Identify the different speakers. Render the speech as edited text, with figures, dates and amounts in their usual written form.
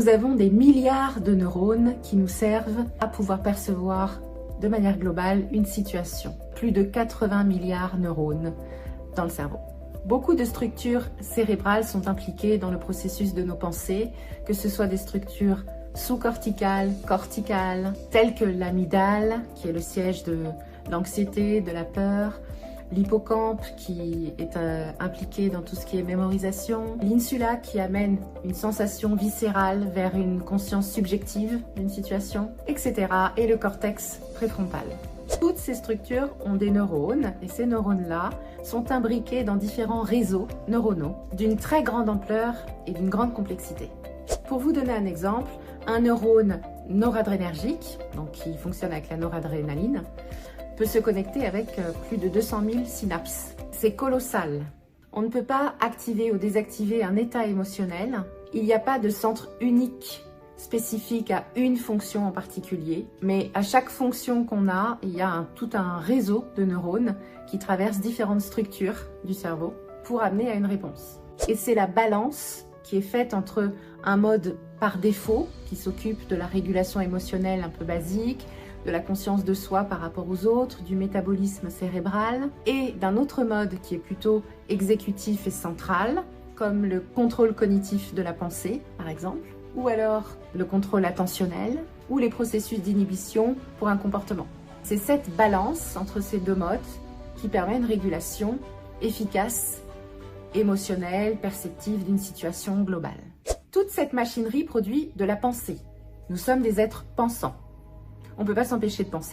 Speaker 1: Nous avons des milliards de neurones qui nous servent à pouvoir percevoir de manière globale une situation. Plus de 80 milliards de neurones dans le cerveau. Beaucoup de structures cérébrales sont impliquées dans le processus de nos pensées, que ce soit des structures sous-corticales, corticales, telles que l'amygdale, qui est le siège de l'anxiété, de la peur, l'hippocampe qui est impliqué dans tout ce qui est mémorisation, l'insula qui amène une sensation viscérale vers une conscience subjective d'une situation, etc. et le cortex préfrontal. Toutes ces structures ont des neurones et ces neurones-là sont imbriqués dans différents réseaux neuronaux d'une très grande ampleur et d'une grande complexité. Pour vous donner un exemple, un neurone noradrénergique, donc qui fonctionne avec la noradrénaline, peut se connecter avec plus de 200 000 synapses. C'est colossal. On ne peut pas activer ou désactiver un état émotionnel. Il n'y a pas de centre unique spécifique à une fonction en particulier, mais à chaque fonction qu'on a, il y a tout un réseau de neurones qui traversent différentes structures du cerveau pour amener à une réponse. Et c'est la balance qui est faite entre un mode par défaut qui s'occupe de la régulation émotionnelle un peu basique, de la conscience de soi par rapport aux autres, du métabolisme cérébral, et d'un autre mode qui est plutôt exécutif et central, comme le contrôle cognitif de la pensée, par exemple, ou alors le contrôle attentionnel, ou les processus d'inhibition pour un comportement. C'est cette balance entre ces deux modes qui permet une régulation efficace, émotionnelle, perceptive d'une situation globale. Toute cette machinerie produit de la pensée. Nous sommes des êtres pensants. On ne peut pas s'empêcher de penser.